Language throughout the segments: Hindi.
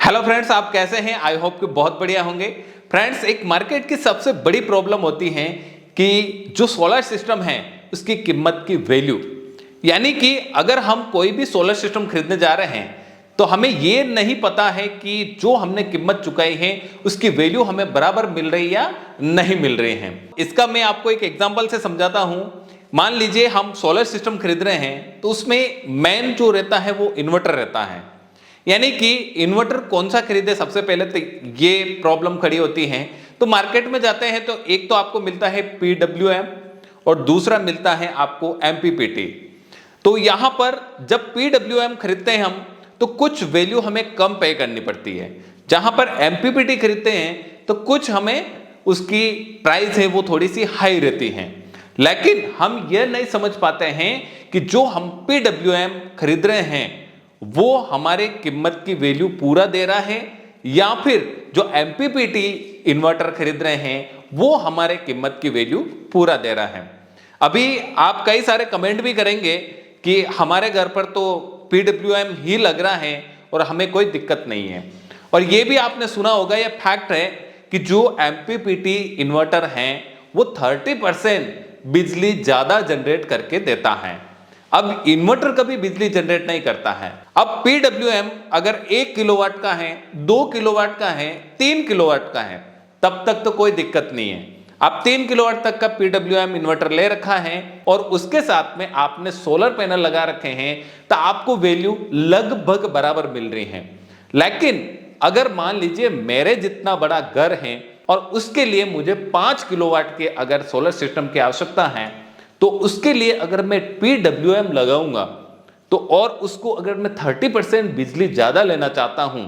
हेलो फ्रेंड्स, आप कैसे हैं? आई होप कि बहुत बढ़िया होंगे। फ्रेंड्स, एक मार्केट की सबसे बड़ी प्रॉब्लम होती है कि जो सोलर सिस्टम है उसकी कीमत की वैल्यू, यानी कि अगर हम कोई भी सोलर सिस्टम खरीदने जा रहे हैं तो हमें ये नहीं पता है कि जो हमने कीमत चुकाई है उसकी वैल्यू हमें बराबर मिल रही या नहीं मिल रही है। इसका मैं आपको एक एग्जांपल से समझाता हूं। मान लीजिए हम सोलर सिस्टम खरीद रहे हैं तो उसमें मेन जो रहता है वो इन्वर्टर रहता है। यानी कि इन्वर्टर कौन सा खरीदे, सबसे पहले तो ये प्रॉब्लम खड़ी होती है। तो मार्केट में जाते हैं तो एक तो आपको मिलता है PWM और दूसरा मिलता है आपको MPPT। तो यहां पर जब PWM खरीदते हैं हम तो कुछ वैल्यू हमें कम पे करनी पड़ती है, जहां पर MPPT खरीदते हैं तो कुछ हमें उसकी प्राइस है वो थोड़ी सी हाई रहती है। लेकिन हम ये नहीं समझ पाते हैं कि जो हम PWM खरीद रहे हैं वो हमारे कीमत की वैल्यू पूरा दे रहा है या फिर जो MPPT इन्वर्टर खरीद रहे हैं वो हमारे कीमत की वैल्यू पूरा दे रहा है। अभी आप कई सारे कमेंट भी करेंगे कि हमारे घर पर तो PWM ही लग रहा है और हमें कोई दिक्कत नहीं है। और ये भी आपने सुना होगा, ये फैक्ट है कि जो MPPT इन्वर्टर हैं वो 30% बिजली ज्यादा जनरेट करके देता है। अब इन्वर्टर कभी बिजली जनरेट नहीं करता है। अब PWM अगर 1 किलोवाट का है, 2 किलोवाट का है, 3 किलोवाट का है, तब तक तो कोई दिक्कत नहीं है। आप 3 किलोवाट तक का PWM इन्वर्टर ले रखा है और उसके साथ में आपने सोलर पैनल लगा रखे हैं तो आपको वैल्यू लगभग बराबर मिल रही है। लेकिन अगर मान लीजिए मेरे जितना बड़ा घर है और उसके लिए मुझे 5 किलोवाट के अगर सोलर सिस्टम की आवश्यकता है तो उसके लिए अगर मैं PWM लगाऊंगा तो और उसको अगर मैं 30% बिजली ज्यादा लेना चाहता हूं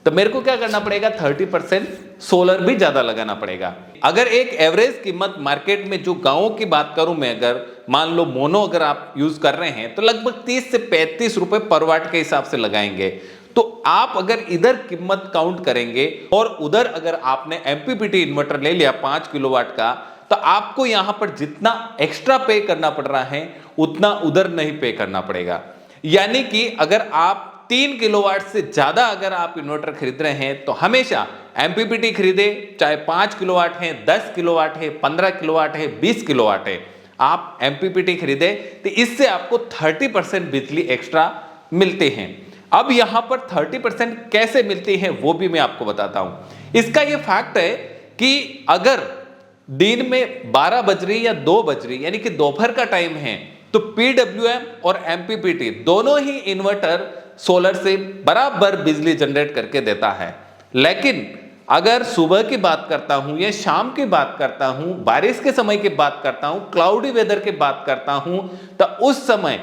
तो मेरे को क्या करना पड़ेगा, 30% सोलर भी ज्यादा लगाना पड़ेगा। अगर एक एवरेज कीमत मार्केट में जो गांवों की बात करूं मैं, अगर मान लो मोनो अगर आप यूज कर रहे हैं तो लगभग 30 से 35 रुपए पर वाट के हिसाब से लगाएंगे। तो आप अगर इधर कीमत काउंट करेंगे और उधर अगर आपने MPPT इन्वर्टर ले लिया 5 किलोवाट का तो आपको यहां पर जितना एक्स्ट्रा पे करना पड़ रहा है उतना उधर नहीं पे करना पड़ेगा। यानी कि अगर आप 3 किलोवाट से ज्यादा अगर आप इन्वर्टर खरीद रहे हैं तो हमेशा MPPT खरीदे, चाहे 5 किलोवाट है, 10 किलोवाट है, 15 किलोवाट है, 20 किलोवाट है, आप MPPT खरीदे तो इससे आपको 30% बिजली एक्स्ट्रा मिलते हैं। अब यहां पर 30% कैसे मिलती है वो भी मैं आपको बताता हूं। इसका यह फैक्ट है कि अगर दिन में 12 बज रही या 2 बज रही यानी कि दोपहर का टाइम है तो PWM और MPPT दोनों ही इन्वर्टर सोलर से बराबर बिजली जनरेट करके देता है। लेकिन अगर सुबह की बात करता हूं या शाम की बात करता हूं, बारिश के समय की बात करता हूं, क्लाउडी वेदर की बात करता हूं, तो उस समय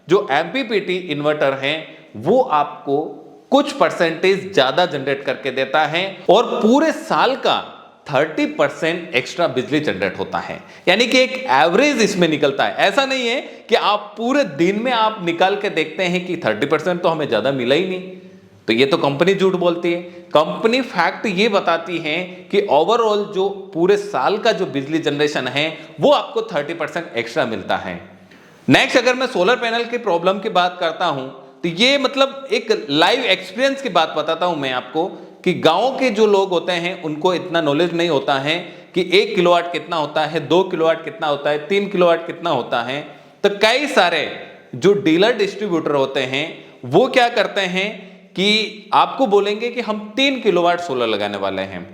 जो MPPT इन्वर्टर है वो आपको कुछ परसेंटेज ज्यादा जनरेट करके देता है और पूरे साल का 30% एक्स्ट्रा बिजली जनरेट होता है। यानी कि एक एवरेज इसमें निकलता है। ऐसा नहीं है कि आप पूरे दिन में आप निकाल के देखते हैं कि 30% तो हमें ज्यादा मिला ही नहीं, तो ये तो कंपनी झूठ बोलती है। कंपनी फैक्ट ये बताती है कि ओवरऑल जो पूरे साल का जो बिजली जनरेशन है वो आपको 30% एक्स्ट्रा मिलता है। नेक्स्ट, अगर मैं सोलर पैनल की प्रॉब्लम की बात करता हूं तो ये मतलब एक लाइव एक्सपीरियंस की बात बताता हूं मैं आपको कि गांव के जो लोग होते हैं उनको इतना नॉलेज नहीं होता है कि 1 किलोवाट कितना होता है, 2 किलोवाट कितना होता है, 3 किलोवाट कितना होता है। तो कई सारे जो डीलर डिस्ट्रीब्यूटर होते हैं वो क्या करते हैं कि आपको बोलेंगे कि हम 3 किलोवाट सोलर लगाने वाले हैं,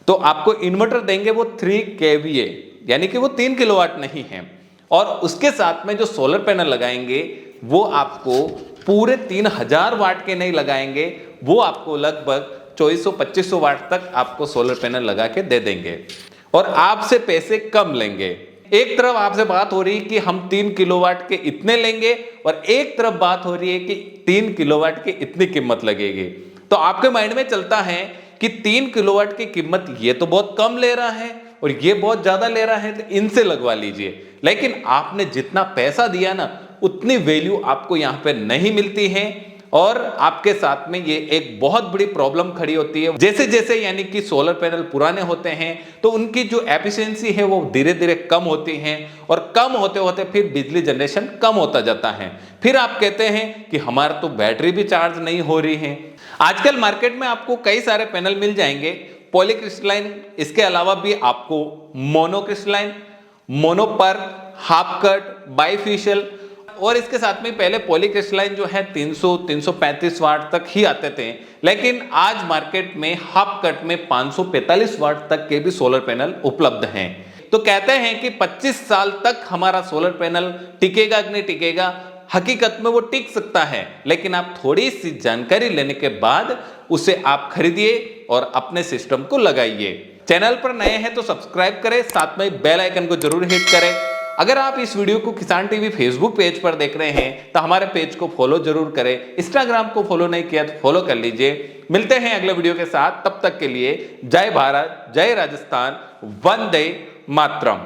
तो आपको इन्वर्टर देंगे वो 3 kVA, यानी कि वो 3 किलोवाट नहीं है, और उसके साथ में जो सोलर पैनल लगाएंगे वो आपको पूरे 3000 वाट के नहीं लगाएंगे, वो आपको लगभग 2400-2500 वाट तक आपको सोलर पैनल लगा के दे देंगे और आपसे पैसे कम लेंगे। एक तरफ आपसे बात हो रही है कि हम 3 किलोवाट के इतने लेंगे और एक तरफ बात हो रही है कि 3 किलोवाट की इतनी कीमत लगेगी। तो आपके माइंड में चलता है कि 3 किलोवाट की कीमत ये तो बहुत कम ले रहा है और ये बहुत ज्यादा ले रहा है, तो इनसे लगवा लीजिए। लेकिन आपने जितना पैसा दिया ना उतनी वैल्यू आपको यहां पे नहीं मिलती है और आपके साथ में ये एक बहुत बड़ी प्रॉब्लम खड़ी होती है। जैसे जैसे यानी कि सोलर पैनल पुराने होते हैं तो उनकी जो एफिशिएंसी है वो धीरे धीरे कम होती है और कम होते होते फिर बिजली जनरेशन कम होता जाता है। फिर आप कहते हैं कि हमारा तो बैटरी भी चार्ज नहीं हो रही है। आजकल मार्केट में आपको कई सारे पैनल मिल जाएंगे, पॉलीक्रिस्टलाइन, इसके अलावा भी आपको मोनोक्रिस्टलाइन, मोनोपर, हाफ कट, बाइफेशियल, और इसके साथ में पहले पॉलीक्रिस्टलाइन जो है 300-335 वाट तक ही आते थे, लेकिन आज मार्केट में हाफ कट में 545 वाट तक के भी सोलर पैनल उपलब्ध हैं। तो कहते हैं कि 25 साल तक हमारा सोलर पैनल टिकेगा कि नहीं टिकेगा, हकीकत में वो टिक सकता है, लेकिन आप थोड़ी सी जानकारी लेने के बाद उसे आप खरीदिए और अपने सिस्टम को लगाइए। चैनल पर नए हैं तो सब्सक्राइब करें, साथ में बेल आइकन को जरूर हिट करें। अगर आप इस वीडियो को किसान टीवी फेसबुक पेज पर देख रहे हैं तो हमारे पेज को फॉलो जरूर करें, इंस्टाग्राम को फॉलो नहीं किया तो फॉलो कर लीजिए। मिलते हैं अगले वीडियो के साथ, तब तक के लिए जय भारत, जय राजस्थान, वंदे मातरम।